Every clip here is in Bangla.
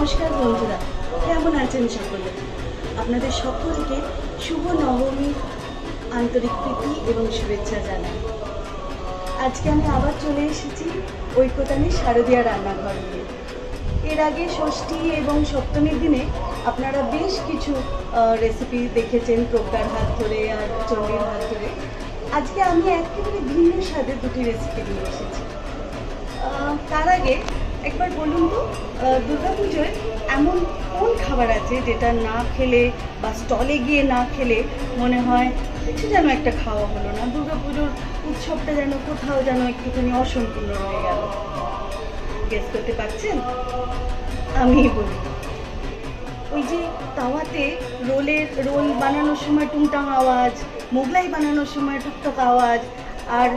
নমস্কার বন্ধুরা, কেমন আছেন সকলে? আপনাদের সকলকে শুভ নবমী আন্তরিক প্রীতি এবং শুভেচ্ছা জানাই। আজকে আমি আবার চলে এসেছি ঐকতানের শারদীয়া রান্নাঘর নিয়ে। এর আগে ষষ্ঠী এবং সপ্তমীর দিনে আপনারা বেশ কিছু রেসিপি দেখেছেন, প্রজ্ঞার হাত ধরে আর চণ্ডীর হাত ধরে। আজকে আমি একেবারে ভিন্ন স্বাদের দুটি রেসিপি নিয়ে এসেছি। তার আগে একবার বলুন তো, দুর্গাপুজোয় এমন কোন খাবার আছে যেটা না খেলে বা স্টলে গিয়ে না খেলে মনে হয় কিছু যেন একটা খাওয়া হলো না, দুর্গাপুজোর উৎসবটা যেন কোথাও যেন একটুখানি অসম্পূর্ণ রয়ে গেল? গেস করতে পারছেন? আমিই বলি, ওই যে তাওয়াতে রোল বানানোর সময় টুংটাং আওয়াজ, মোগলাই বানানোর সময় টুকটাক আওয়াজ, আর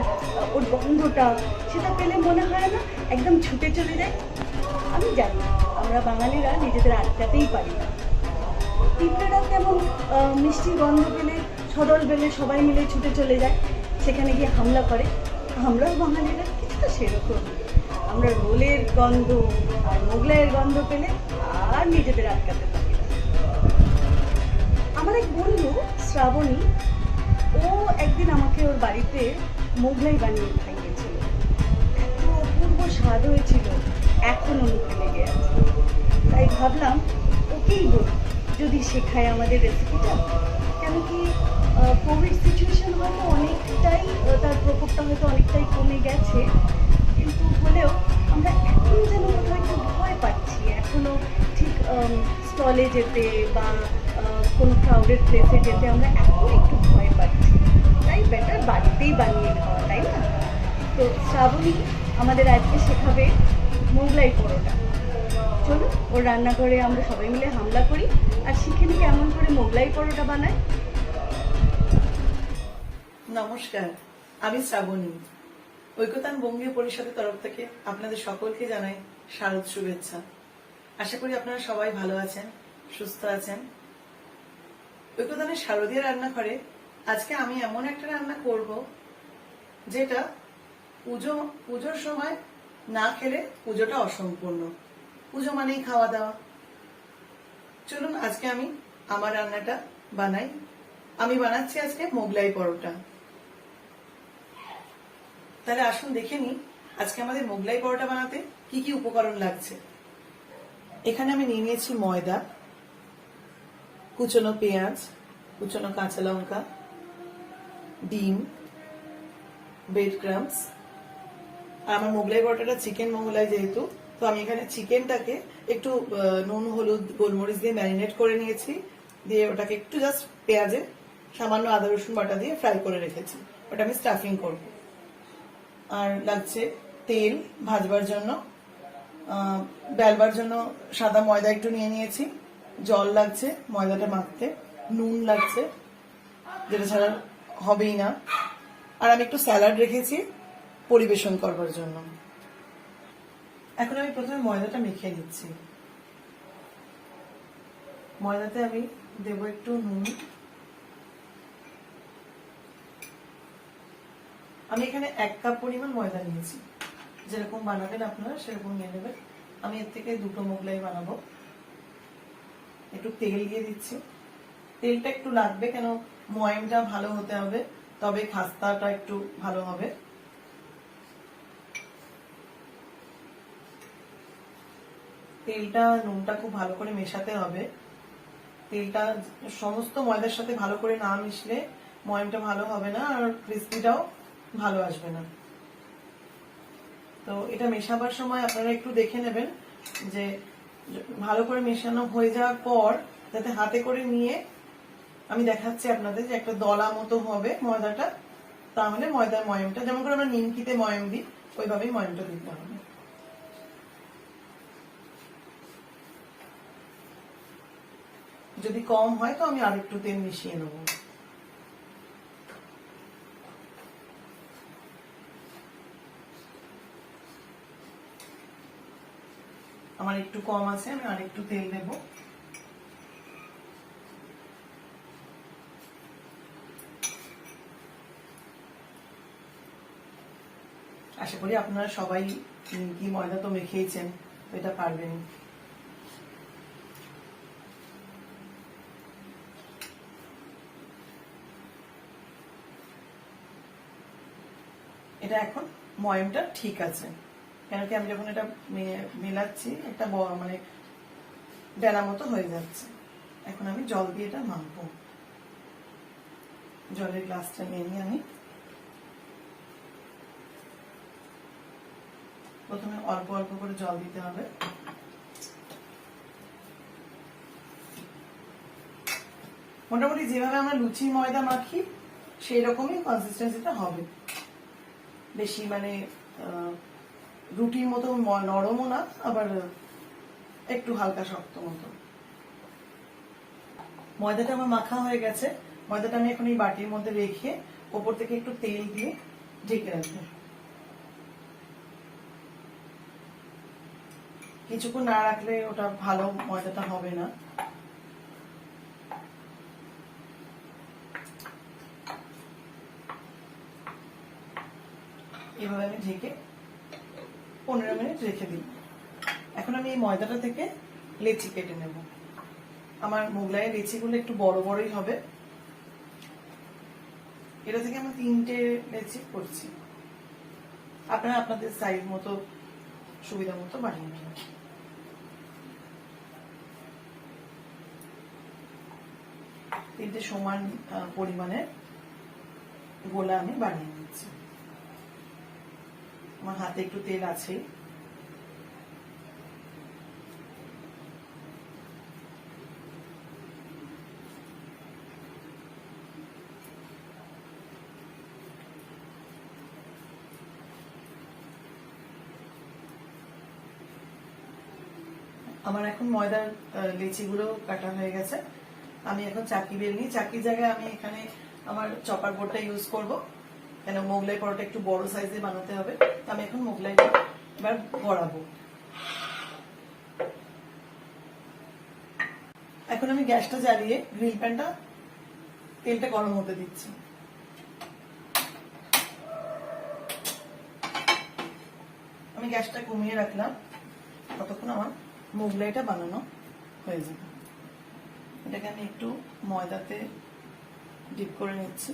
ওর গন্ধটা, সেটা পেলে মনে হয় না একদম ছুটে চলে যায়? আমি জানি আমরা বাঙালিরা নিজেদের আটকাতেই পারি না। পিঁপড়েরা কেমন মিষ্টি গন্ধ পেলে, সদল পেলে সবাই মিলে ছুটে চলে যায়, সেখানে গিয়ে হামলা করে। আমরাও বাঙালিরা কিছুটা সেরকম। আমরা রোলের গন্ধ আর মোগলাইয়ের গন্ধ পেলে আর নিজেদের আটকাতে পারি না। আমার এক বন্ধু শ্রাবণী, ও একদিন আমাকে ওর বাড়িতে মোগলাই বানিয়ে খাইয়েছিল। এত অপূর্ব স্বাদ হয়েছিল, এখনো মুখে লেগে আছে। তাই ভাবলাম ওকেই বলি, যদি শেখায় আমাদের রেসিপিটা। কেন কি কোভিড সিচুয়েশন হয়তো অনেকটাই, তার প্রকোপটা হয়তো অনেকটাই কমে গেছে, কিন্তু হলেও আমরা এখনও যেন কোথাও একটু ভয় পাচ্ছি। এখনও ঠিক স্টলে যেতে বা কোনো ক্রাউডেড প্লেসে যেতে আমরা এখনও একটু ভয় পাচ্ছি। তাই বেটার বাড়িতেই বানিয়ে খাওয়া, তাই না? তো শ্রাবণী আমাদের আজকে শেখাবে মোগলাই পরোটা। চলুন ওর রান্নাঘরে আমরা সবাই মিলে হামলা করি আর শিখে নিই কেমন করে মোগলাই পরোটা বানায়। নমস্কার, আমি শ্রাবণী। ঐকতান বঙ্গীয় পরিষদের তরফ থেকে আপনাদের সকলকে জানাই শারদ শুভেচ্ছা। আশা করি আপনারা সবাই ভালো আছেন, সুস্থ আছেন। ঐকতানের শারদীয় রান্নাঘরে আজকে আমি এমন একটা রান্না করব যেটা পুজোর সময় না খেলে পুজোটা অসম্পূর্ণ। পুজো মানেই খাওয়া দাওয়া। চলুন আজকে আমি আমার রান্নাটা বানাই। আমি বানাচ্ছি আজকে মোগলাই পরোটা। তাহলে আসুন দেখে নিই আজকে আমাদের মোগলাই পরোটা বানাতে কি কি উপকরণ লাগছে। এখানে আমি নিয়ে নিয়েছি ময়দা, কুচনো পেঁয়াজ, কুচনো কাঁচা লঙ্কা, ডিম, ব্রেড ক্রাম্বস। আর আমার মোগলাই পরোটাটা চিকেন মোগলাই যেহেতু, তো আমি এখানে চিকেনটাকে একটু নুন, হলুদ, গোলমরিচ দিয়ে ম্যারিনেট করে নিয়েছি। দিয়ে ওটাকে একটু জাস্ট পেঁয়াজে সামান্য আদা রসুন বাটা দিয়ে ফ্রাই করে রেখেছি। ওটা আমি স্টাফিং করব। আর লাগছে তেল ভাজবার জন্য, বেলবার জন্য সাদা ময়দা একটু নিয়ে নিয়েছি, জল লাগছে ময়দাটা মাখতে, নুন লাগছে যেটা ছাড়া হবেই না, আর আমি একটু স্যালাড রেখেছি পরিবেশন করবার জন্য। এখন আমি প্রথমে ময়দাটা মেখে নিচ্ছি। ময়দাতে আমি দেব একটু নুন। আমি এখানে 1 কাপ পরিমাণ ময়দা নিয়েছি। যেরকম বানাবেন আপনারা সেরকম নিয়ে নেবেন। আমি এর থেকে 2টো মোগলাই বানাবো। একটু তেল দিয়ে দিচ্ছি। তেলটা একটু লাগবে, কেন ময়মটা ভালো হতে হবে, তবে খাস্তাটা একটু ভালো হবে। তেলটা নুনটা খুব ভালো করে মেশাতে হবে। তেলটা সমস্ত ময়দার সাথে ভালো করে না মিশলে ময়মটা ভালো হবে না, আর ক্রিস্পিটাও ভালো আসবে না। তো এটা মেশাবার সময় আপনারা একটু দেখে নেবেন যে ভালো করে মেশানো হয়ে যাওয়ার পর যাতে হাতে করে নিয়ে আমি দেখাচ্ছি আপনাদের যে একটা দলা মতো হবে ময়দাটা, তাহলে ময়দার ময়মটা, যেমন করে আমরা নিমকিতে ময়ম দিই ওইভাবেই ময়মটা দিতে হবে। যদি কম হয় তো আমি আরেকটু তেল মিশিয়ে নেব। আমার একটু কম আছে, আমি আরেকটু তেল দেব। আশা করি আপনারা সবাই কি ময়দা তো মেখেইছেন, এটা পারবেন। এটা এখন ময়মটা ঠিক আছে, কেন কি আমি যখন এটা মেলাচ্ছি একটা মানে বেলা মতো হয়ে যাচ্ছে। এখন আমি জল দিয়ে এটা মাখবো। জলের গ্লাসটা নিয়ে নিয়ে আমি প্রথমে অল্প অল্প করে জল দিতে হবে। মোটামুটি যেভাবে আমরা লুচি ময়দা মাখি সেই রকমই কনসিস্টেন্সিটা হবে, বেশি মানে রুটির মতো নরমও না, আবার একটু হালকা শক্ত মতো। ময়দাটা আমার মাখা হয়ে গেছে। ময়দাটা আমি এখন এই বাটির মধ্যে রেখে ওপর থেকে একটু তেল দিয়ে ঢেকে রাখবো। কিছুক্ষণ না রাখলে ওটা ভালো ময়দাটা হবে না। এভাবে আমি ঢেকে 15 মিনিট রেখে দিই। এখন আমি এই ময়দাটা থেকে লেচি কেটে নেব। আমার মোগলাইয়ের লেচিগুলো একটু বড় বড়ই হবে। এটা থেকে আমি 3টে লেচি করছি, আপনারা আপনাদের সাইজ মতো সুবিধা মতো বানিয়ে নেবেন। তিনটে সমান পরিমাণের গোলা আমি বানিয়ে নিচ্ছি। আমার হাতে একটু তেল আছে। আমার এখন ময়দার লেচিগুলো কাটা হয়ে গেছে। আমি এখন চাকি বের নিই। চাকির জায়গায় আমি এখানে আমার চপার বোর্ডটা ইউজ করব, কেন মোগলাই পরোটা একটু বড় সাইজে বানাতে হবে। আমি এখন মোগলাইটা এবার গড়াবো। এখন আমি গ্যাসটা জ্বালিয়ে গ্রিল প্যানটা তেলটা গরম হতে দিচ্ছি। আমি গ্যাসটা কমিয়ে রাখলাম, ততক্ষণ আমার মোগলাইটা বানানো হয়ে যাবে। এটাকে আমি একটু ময়দাতে ডিপ করে নিচ্ছি।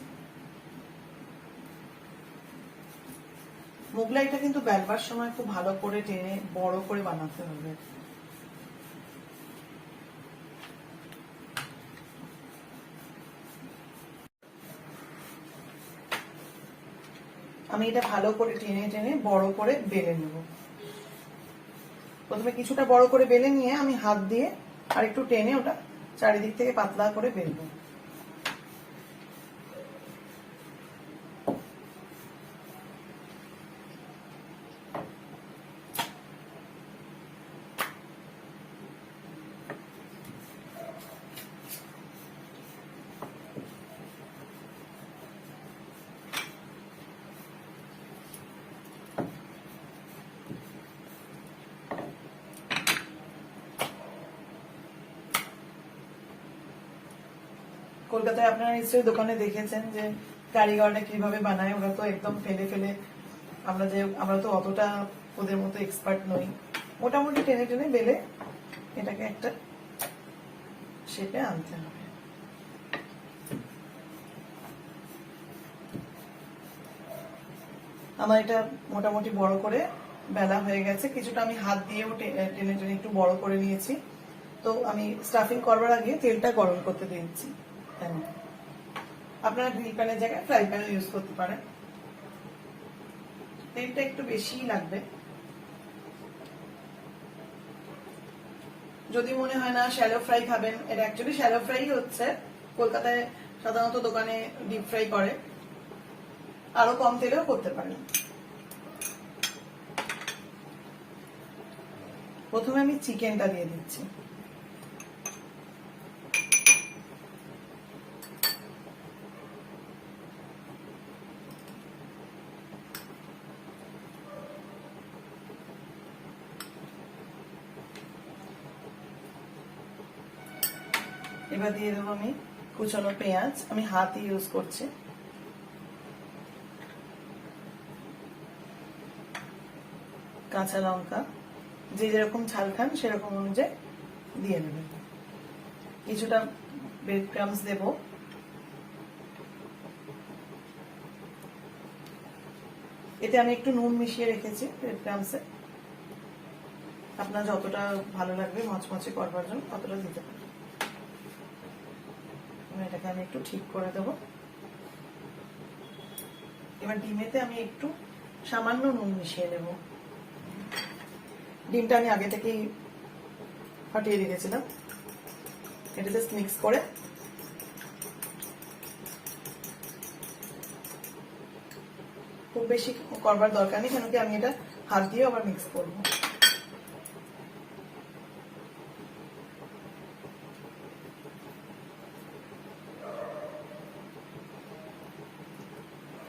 মোগলাইটা কিন্তু বেলবার সময় খুব ভালো করে টেনে বড় করে বানাতে হবে। আমি এটা ভালো করে টেনে টেনে বড় করে বেলে নেব। প্রথমে কিছুটা বড় করে বেলে নিয়ে আমি হাত দিয়ে আর একটু টেনে ওটা চারিদিক থেকে পাতলা করে বেলবো। কলকাতায় আপনারা নিশ্চয়ই দোকানে দেখেছেন যে কারিগররা কিভাবে বানায়। ওরা তো একদম ফেলে ফেলে, আমরা তো অতটা ওদের মতো এক্সপার্ট নই। মোটামুটি টেনে টেনে বেলে এটাকে একটা শেপে আনতে হবে। আমার এটা মোটামুটি বড় করে বেলা হয়ে গেছে। কিছুটা আমি হাত দিয়েও টেনে টেনে একটু বড় করে নিয়েছি। তো আমি স্টাফিং করবার আগে তেলটা গরম করতে দিয়েছি। আপনারা গ্রিল প্যানের জায়গায় ফ্রাই প্যানও ইউজ করতে পারেন। তেলটা একটু বেশিই লাগবে। যদি মনে হয় না শ্যালো ফ্রাই খাবেন, এটা অ্যাকচুয়ালি শ্যালো ফ্রাই হচ্ছে, কলকাতায় সাধারণত দোকানে ডিপ ফ্রাই করে, আরো কম তেলেও করতে পারেন। প্রথমে আমি চিকেনটা দিয়ে দিচ্ছি। এবার দিয়ে দেবো আমি কুচানো পেঁয়াজ। আমি হাত ইউজ করছি। কাঁচা লঙ্কা, যে যেরকম ঝাল খান সেরকম অনুযায়ী দিয়ে নেবেন। কিছুটা ব্রেড ক্রাম্বস দেবো। এতে আমি একটু নুন মিশিয়ে রেখেছি ব্রেড ক্রামসে। আপনার যতটা ভালো লাগবে মচমচে করবার জন্য ততটা দিতে পারেন। এটাকে আমি একটু ঠিক করে দেবো। এবার ডিমেতে আমি একটু সামান্য নুন মিশিয়ে নেব। ডিমটা আমি আগে থেকেই ফাটিয়ে রেখেছিলাম। এটা জাস্ট মিক্স করে খুব বেশি করবার দরকার নেই, কেন কি আমি এটা হাত দিয়ে আবার মিক্স করবো।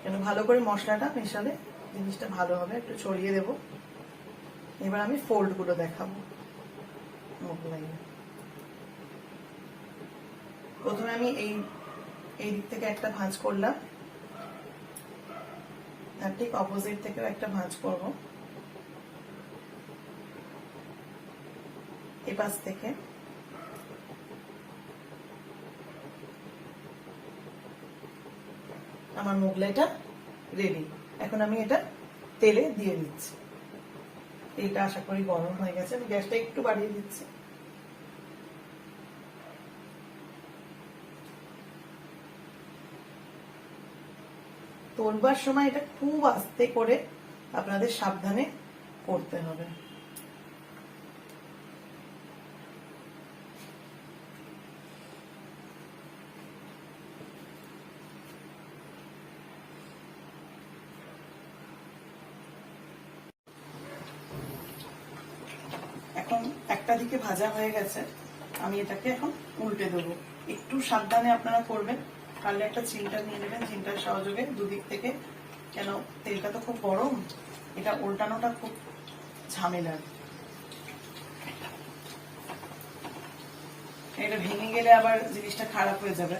কেন ভালো করে মশলাটা মেশালে জিনিসটা ভালো হবে। একটু ছড়িয়ে দেব। এবার আমি ফোল্ড গুলো দেখাবো মোগলাইয়ে। প্রথমে আমি এই দিক থেকে একটা ভাঁজ করলাম, আর ঠিক অপোজিট থেকেও একটা ভাঁজ করব। এই পাশ থেকে আমার মোগলাইটা রেডি। এখন আমি এটা তেলে দিয়ে দিচ্ছি। এইটা আশা করি গরম হয়ে গেছে। আমি গ্যাসটা একটু বাড়িয়ে দিচ্ছি। তোলবার সময় এটা খুব আস্তে করে আপনাদের সাবধানে করতে হবে। এখন একটা দিকে ভাজা হয়ে গেছে, আমি এটাকে এখন উল্টে দেবো। একটু সাবধানে আপনারা করবেন, পারলে একটা চিমটা নিয়ে নেবেন, চিমটার সহযোগে দুদিক থেকে, কেন তেলটা তো খুব গরম, এটা উল্টানোটা খুব ঝামেলার। এটা ভেঙে গেলে আবার জিনিসটা খারাপ হয়ে যাবে।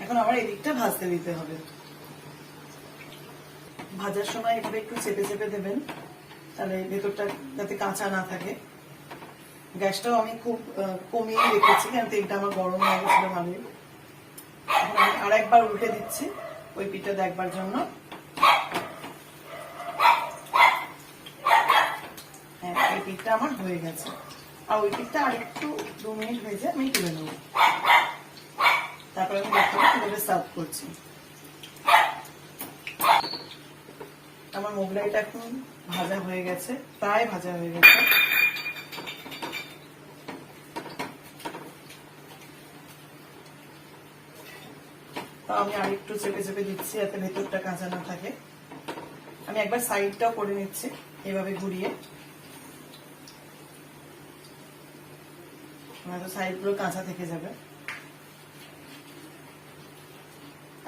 এখন আবার এদিকটা ভাজতে দিতে হবে। ভাজার সময় এভাবে একটু চেপে চেপে দেবেন, তাহলে ভেতরটা যাতে কাঁচা না থাকে। গ্যাসটাও আমি খুব কমিয়ে রেখেছি, কারণ তেলটা আমার গরম হয়ে গেছিল ভালোই। এখন আমি আর একবার উল্টে দিচ্ছি ওই পিঠটা দেখবার জন্য। হ্যাঁ, এই পিঠটা আমার হয়ে গেছে। আর ওই পিঠটা আর একটু 2 মিনিট ভেজে আমি তুলে নেব। তারপরে আমি দেখাবো কিভাবে সার্ভ করছি। আমার মোগলাইটা এখন ভাজা হয়ে গেছে, প্রায় ভাজা হয়ে গেছে। আমি আরেকটু চেপে চেপে দিচ্ছি যাতে ভেতরটা কাঁচা না থাকে। আমি একবার সাইডটাও করে নিচ্ছি এভাবে ঘুরিয়ে, হয়তো সাইডগুলো কাঁচা থেকে যাবে।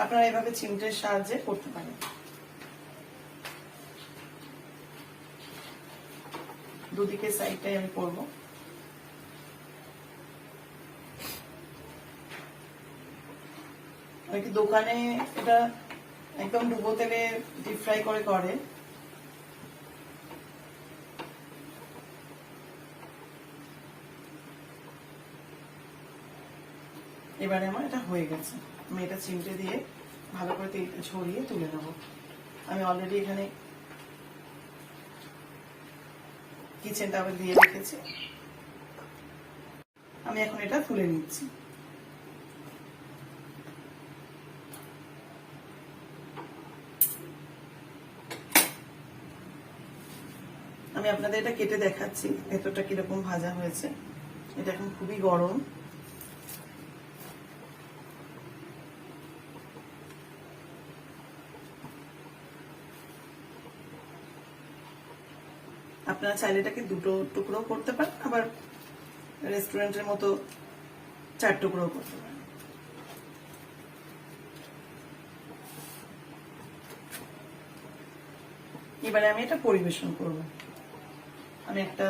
আপনারা এভাবে চিমটের সাহায্যে করতে পারেন। দুদিকে সাইডটাই আমি করবো। অনেকে দোকানে এটা একদম ডুবো তেলে ডিপ ফ্রাই করে করে। এবারে আমার এটা হয়ে গেছে। আমি এটা চিমটে দিয়ে ভালো করে তেলটা ছড়িয়ে তুলে নেবো। আমি অলরেডি এখানে কিচেন টাওয়েল দিয়ে রেখেছি। আমি এখন এটা তুলে নিচ্ছি। আমি আপনাদের এটা কেটে দেখাচ্ছি ভেতরটা কিরকম ভাজা হয়েছে। এটা এখন খুবই গরম। আপনারা চাইলে এটাকে 2 টুকরো করতে পারেন, আবার রেস্টুরেন্টের মতো 4 টুকরো করতে পারেন। এবারে আমি এটা পরিবেশন করব। আমি একটা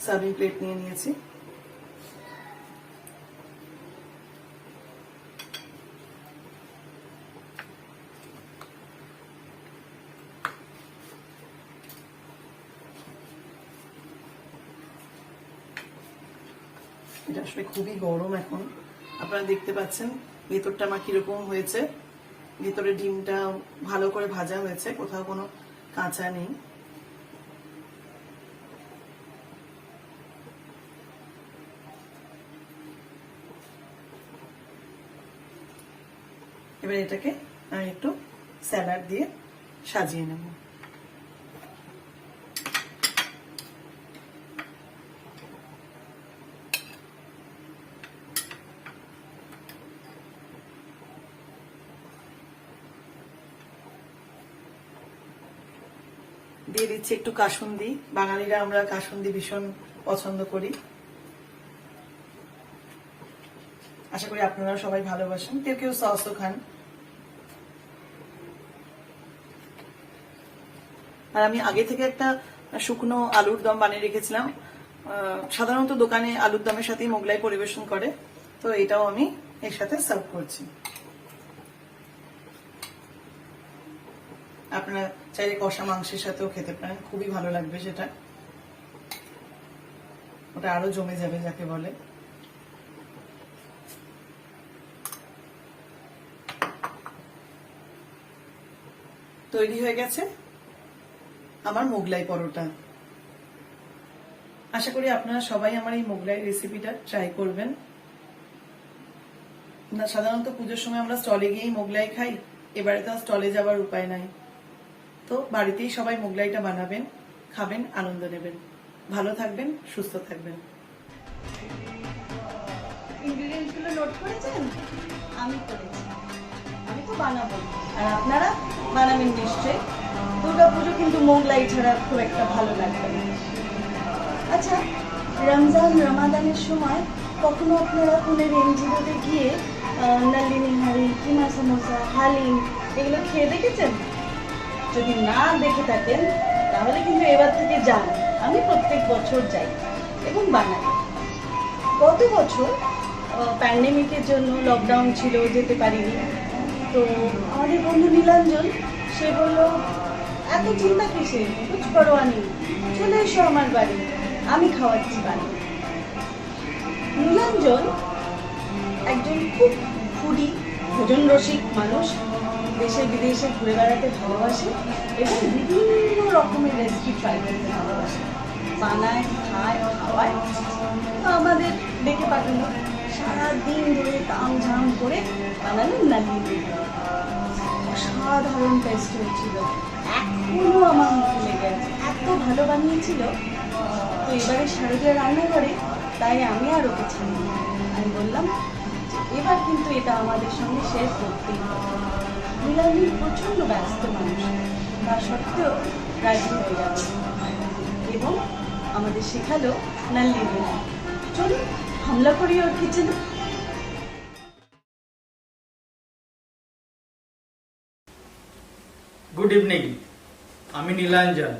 সার্ভিং প্লেট নিয়ে নিয়েছি। এটা আসলে খুবই গরম এখন। আপনারা দেখতে পাচ্ছেন ভেতরটা আমার কিরকম হয়েছে। ভিতরে ডিমটা ভালো করে ভাজা হয়েছে, কোথাও কোনো কাঁচা নেই। এবার এটাকে আমি একটু স্যালাড দিয়ে সাজিয়ে নেব। দিয়ে দিচ্ছি একটু কাসুন্দি। বাঙালিরা আমরা কাসুন্দি ভীষণ পছন্দ করি। আশা করি আপনারা সবাই ভালোবাসেন, কেউ কেউ সসও খান। আর আমি আগে থেকে একটা শুকনো আলুর দম বানিয়ে রেখেছিলাম। সাধারণত দোকানে আলুর দমের সাথেই মোগলাই পরিবেশন করে, তো এটাও আমি এর সাথে সার্ভ করছি। আপনারা চাইলে কষা মাংসের সাথেও খেতে পারেন, খুবই ভালো লাগবে সেটা, ওটা আরো জমে যাবে যাকে বলে। তৈরি হয়ে গেছে আমার মোগলাই পরোটা। আশা করি আপনারা সবাই আমার এই মোগলাই রেসিপিটা ট্রাই করবেন। সাধারণত পুজোর সময় আমরা স্টলে গিয়েই মোগলাই খাই, এবারে তো স্টলে যাবার উপায় নাই, তো বাড়িতেই সবাই মোগলাইটা বানাবেন, খাবেন, আনন্দ নেবেন। ভালো থাকবেন, সুস্থ থাকবেন। ইনগ্রেডিয়েন্টস গুলো নোট করেছেন? আমি করেছি, আমি তো বানাবো, আর আপনারা বানাবেন নিশ্চয়ই। দুর্গাপুজো কিন্তু মোগলাই ছাড়া খুব একটা ভালো লাগবে না। আচ্ছা, রমজান রমাদানের সময় কখনো আপনারা পুনের এনজিওতে গিয়ে নাল্লি নিহারি, কিমা সমোসা, হালিম এগুলো খেয়ে দেখেছেন? যদি না দেখে থাকেন তাহলে কিন্তু এবার থেকে যান। আমি প্রত্যেক বছর যাই এবং বানাই। গত বছর প্যান্ডেমিকের জন্য লকডাউন ছিল, যেতে পারিনি। তো আমাদের বন্ধু নীলাঞ্জন, সে বললো এত চিন্তা কিসে, কুছ পরোয়া নেই, চলে এসো আমার বাড়ি, আমি খাওয়াচ্ছি বানিয়ে। নীলাঞ্জন একজন খুব ফুডি, ভোজন রসিক মানুষ, দেশে বিদেশে ঘুরে বেড়াতে ভালোবাসে এবং বিভিন্ন রকমের রেসিপি ট্রাই করতে ভালোবাসে, বানায়, খায়, খাওয়ায়। তো আমাদের ডেকে পাঠানো, সারাদিন ধরে তামঝাম করে বানানো নাল্লি। অসাধারণ টেস্ট হয়েছিল, এখনো আমার মুখে লেগে আছে, এত ভালো বানিয়েছিল। তো এবারে শারদীয় রান্নাঘরে, তাই আমি আর ওকে ছাড়িনি। আমি বললাম এবার কিন্তু এটা আমাদের সঙ্গে শেয়ার করতেই হবে। নীলাঞ্জন প্রচণ্ড ব্যস্ত মানুষ, তা সত্ত্বেও রাজি হয়ে গেল এবং আমাদের শেখালো নাল্লি নিহারি। চলুন হামলা করি ওর কিচেনে। গুড ইভিনিং, আমি নীলাঞ্জন।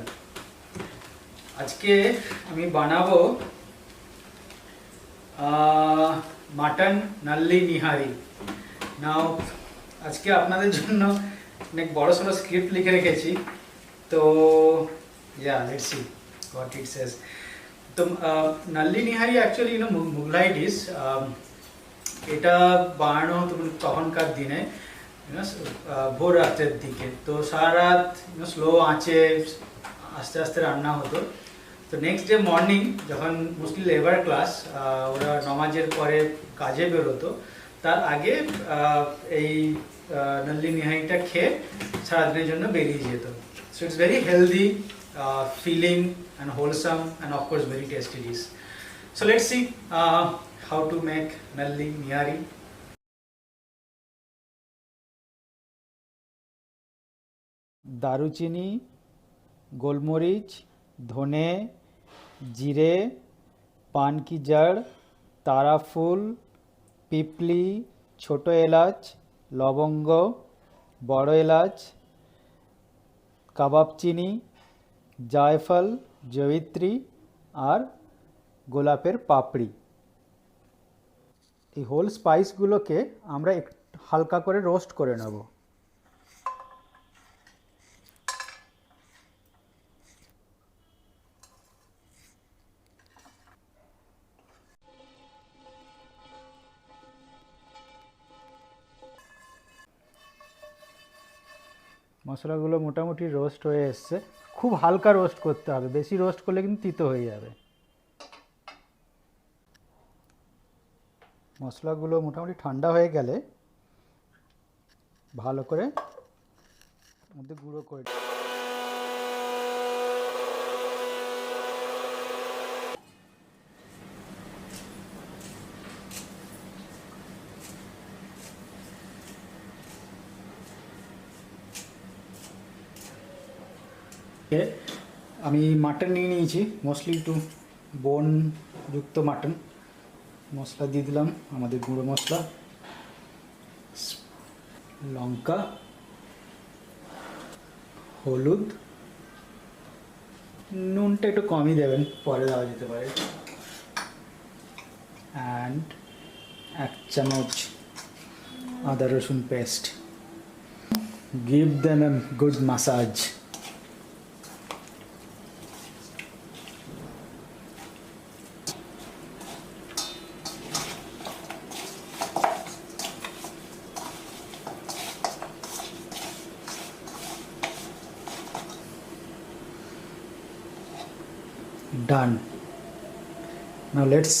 আজকে আমি বানাবো মাটন নাল্লি নিহারি। নাও আজকে আপনাদের জন্য অনেক বড় সড়ো স্ক্রিপ্ট লিখে রেখেছি, তো লেটস সি হোয়াট ইট সেজ। তো নাল্লি নিহারি অ্যাকচুয়ালি মুঘলাই ডিশ। এটা বানানো হতো তখনকার দিনে ভোর রাত্রের দিকে, তো সারা রাত স্লো আঁচে আস্তে আস্তে রান্না হতো। তো নেক্সট ডে মর্নিং যখন মোস্টলি লেবার ক্লাস, ওরা নমাজের পরে কাজে বেরোতো, তার আগে এই নাল্লি নিহারিটা খেয়ে সারাদিনের জন্য বেরিয়ে যেত। So it's very healthy, filling and wholesome and of course very tasty dish. So let's see how to make nalli nihari. দারুচিনি, গোলমরিচ, ধনে, জিরে, পান কি জড়, তারা ফুল, পিপলি, ছোট এলাচ, লবঙ্গ, বড় এলাচ, কাবাব চিনি, জায়ফল, জয়িত্রী আর গোলাপের পাপড়ি। এই হোল স্পাইসগুলোকে আমরা হালকা করে রোস্ট করে নেব। মশলাগুলো মোটামুটি রোস্ট হয়ে এসছে। খুব হালকা রোস্ট করতে হবে, বেশি রোস্ট করলে কিন্তু তিতো হয়ে যাবে। মশলাগুলো মোটামুটি ঠান্ডা হয়ে গেলে ভালো করে মধ্যে গুঁড়ো করে আমি মাটন নিয়ে নিয়েছি, মোস্টলি একটু বোন যুক্ত মাটন। মশলা দিয়ে দিলাম, আমাদের গুঁড়ো মশলা, লঙ্কা, হলুদ, নুনটা একটু কমই দেবেন, পরে দেওয়া যেতে পারে, অ্যান্ড 1 চামচ আদা রসুন paste. Give them a good massage. Done. Now let's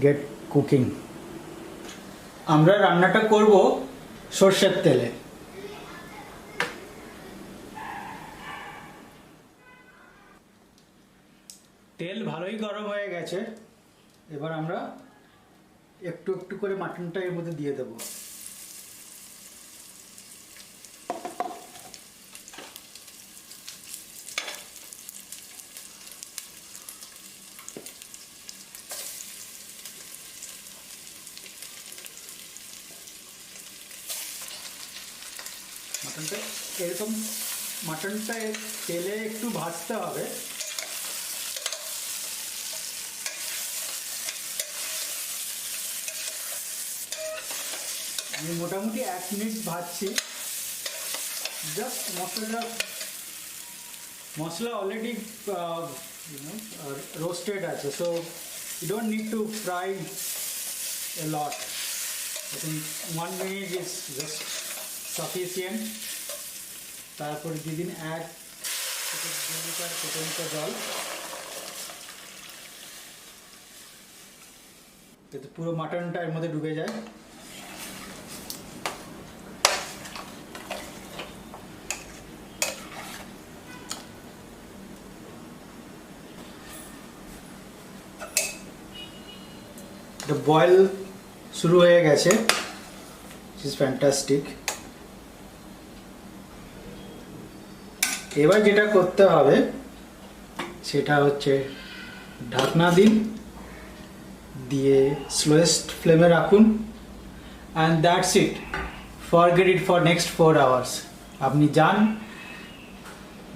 get cooking. আমরা রান্নাটা করব সরষের তেলে। তেল ভালোই গরম হয়ে গেছে, এবার আমরা একটু একটু করে মাটনটা এর মধ্যে দিয়ে দেবো। মাটনটা এরকম, মাটনটা তেলে একটু ভাজতে হবে। আমি মোটামুটি 1 মিনিট ভাজছি। জাস্ট মশলা অলরেডি রোস্টেড আছে, so you don't need to fry a lot. I think 1 minute is just sufficient. তারপরে দিদিন 1 লিটার ফুটন্ত জল, যাতে পুরো মাটনটা এর মধ্যে ডুবে যায়। The boil শুরু হয়ে গেছে, which is fantastic. এবার যেটা করতে হবে সেটা হচ্ছে ঢাকনা দিন, দিয়ে স্লোয়েস্ট ফ্লেমে রাখুন, and that's it. Forget it for next 4 hours. আপনি যান,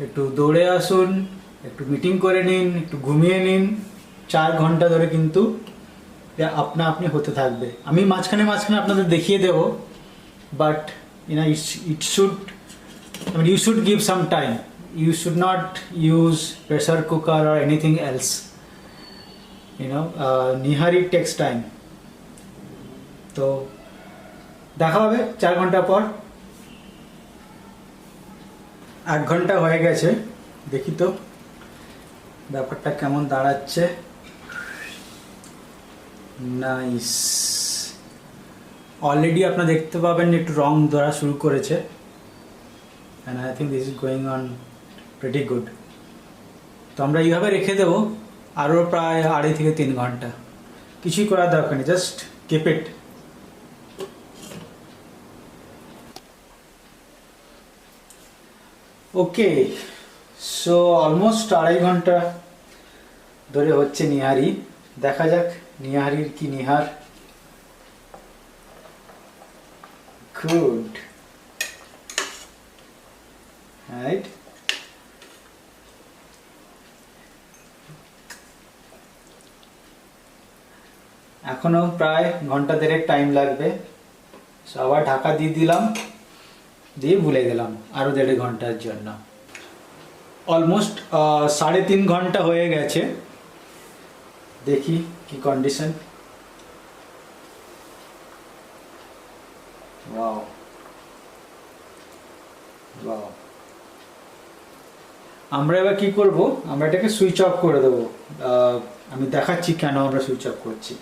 একটু দৌড়ে আসুন, একটু মিটিং করে নিন, একটু ঘুমিয়ে নিন, 4 ঘন্টা ধরে কিন্তু আপনা আপনি হতে থাকবে। আমি মাঝখানে আপনাদের দেখিয়ে দেব, but it should, you should give some time. You should not use pressure cooker or anything else. Nihari takes time. তো দেখা হবে 4 ঘন্টা পর। 8 ঘন্টা হয়ে গেছে, দেখি তো ব্যাপারটা কেমন দাঁড়াচ্ছে। নাইস, অলরেডি আপনারা দেখতে পাবেন একটু রং ধরা শুরু করেছে, and I think this is going on pretty good. তো আমরা এইভাবে রেখে দেবো আরও প্রায় 2.5 থেকে 3 ঘন্টা। কিছুই করার দরকার নেই, just keep it. Okay, so almost 2.5 ঘন্টা ধরে হচ্ছে নিহারি। দেখা যাক নিহারির কি নিহার। Good, right. এখনো প্রায় ঘন্টা দেড়েক টাইম লাগবে। আবার ঢাকা দিয়ে দিলাম, দিয়ে ভুলে গেলাম আরো 1.5 ঘন্টার জন্য। অলমোস্ট 3.5 ঘন্টা হয়ে গেছে, দেখি কি কন্ডিশন। ওয়াও ওয়াও, আমরা এবার কি করব, আমরা এটাকে সুইচ অফ করে দেবো। আমি দেখাচ্ছি কেন আমরা সুইচ অফ করছি।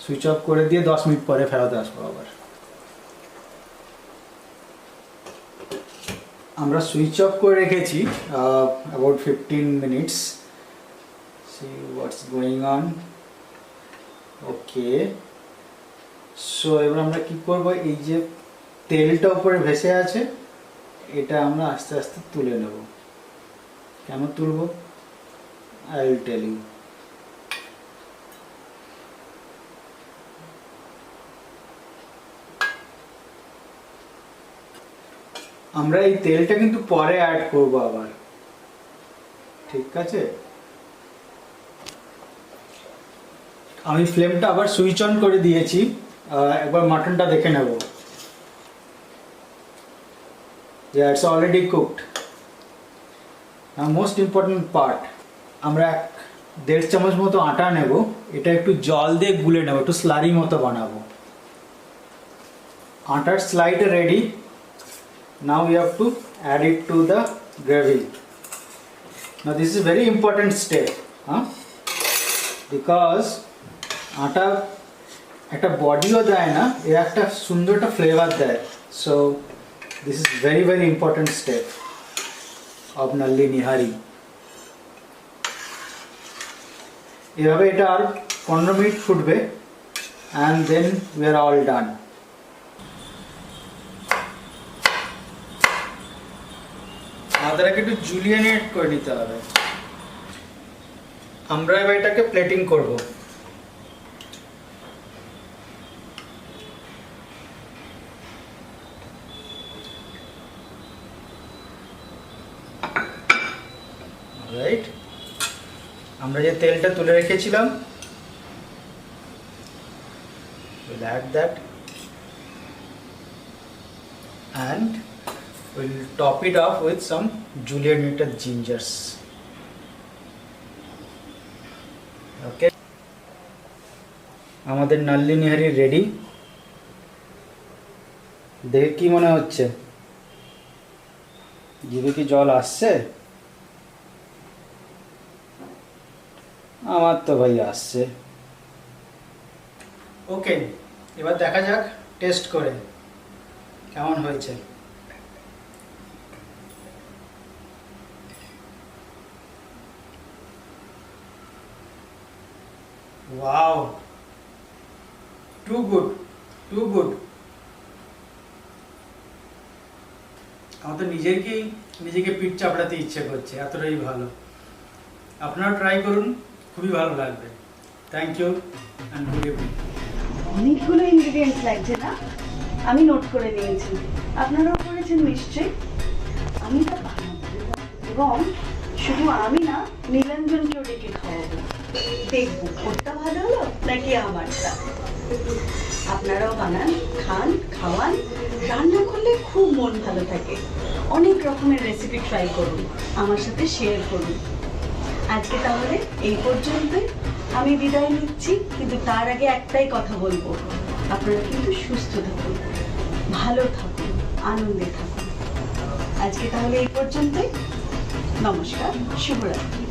সুইচ অফ করে দিয়ে 10 মিনিট পরে ফেরত আসবো আবার। আমরা সুইচ অফ করে রেখেছি about 15 minutes. See what's going on. Okay, so এবার আমরা কি করব, এই যে তেলটা উপরে ভেসে আছে এটা আমরা আস্তে আস্তে তুলে নেব। কেন তুলব, আই উইল টেল ইউ। আমরা এই তেলটা কিন্তু পরে অ্যাড করব আবার, ঠিক আছে? আমি ফ্লেমটা আবার সুইচ অন করে দিয়েছি। একবার মাটনটা দেখে নেব। Yeah, it's already cooked. Now most important part, আমরা 1.5 চামচ মতো আটা নেব, এটা একটু জল দিয়ে গুলে নেব, একটু স্লারি মতো বানাবো। আটার slide ready. Now we have to add it to the gravy. Now this is very important step, because আটা একটা বডিও দেয় না, এর একটা সুন্দর একটা ফ্লেভার দেয়। So this is very very important step of nalli nihari. এভাবে এটা আর 15 মিনিট ফুটবে and then we are all done. আমাদেরকে একটু জুলিয়ান এড করে নিতে হবে। আমরা এবার এটাকে প্লেটিং করব। রাইট, আমরা যে তেলটা তুলে রেখেছিলাম, we'll add that and we'll top it off with some julianated gingers. Okay, আমাদের নাল্লি নিহারি রেডি। দেখে কি মনে হচ্ছে, জিভে কি জল আসছে? আমার তো ভাই আসছে। ওকে, এবার দেখা যাক টেস্ট করে কেমন হয়েছে। Wow, too good, too good. আমার তো নিজেকে পিঠ চাপড়াতে ইচ্ছে করছে, এতটাই ভালো। আপনারা ট্রাই করুন, খুবই ভালো লাগবে। Thank you and good evening. অনেকগুলো ইনগ্রেডিয়েন্টস লাগছে না? আমি নোট করে নিয়েছি, আপনারাও করেছেন নিশ্চয়ই। আমি তা বানাবো, এবং শুধু আমি না, নীলাঞ্জনকেও ডেকে খাওয়াবো। দেখবো ওরটা ভালো হলো নাকি আমারটা। আপনারাও বানান, খান, খাওয়ান। রান্না করলে খুব মন ভালো থাকে। অনেক রকমের রেসিপি ট্রাই করুন, আমার সাথে শেয়ার করুন। আজকে তাহলে এই পর্যন্তই। আমি বিদায় নিচ্ছি, কিন্তু তার আগে একটাই কথা বলবো, আপনারা কিন্তু সুস্থ থাকুন, ভালো থাকুন, আনন্দে থাকুন। আজকে তাহলে এই পর্যন্তই। নমস্কার, শুভরাত্রি।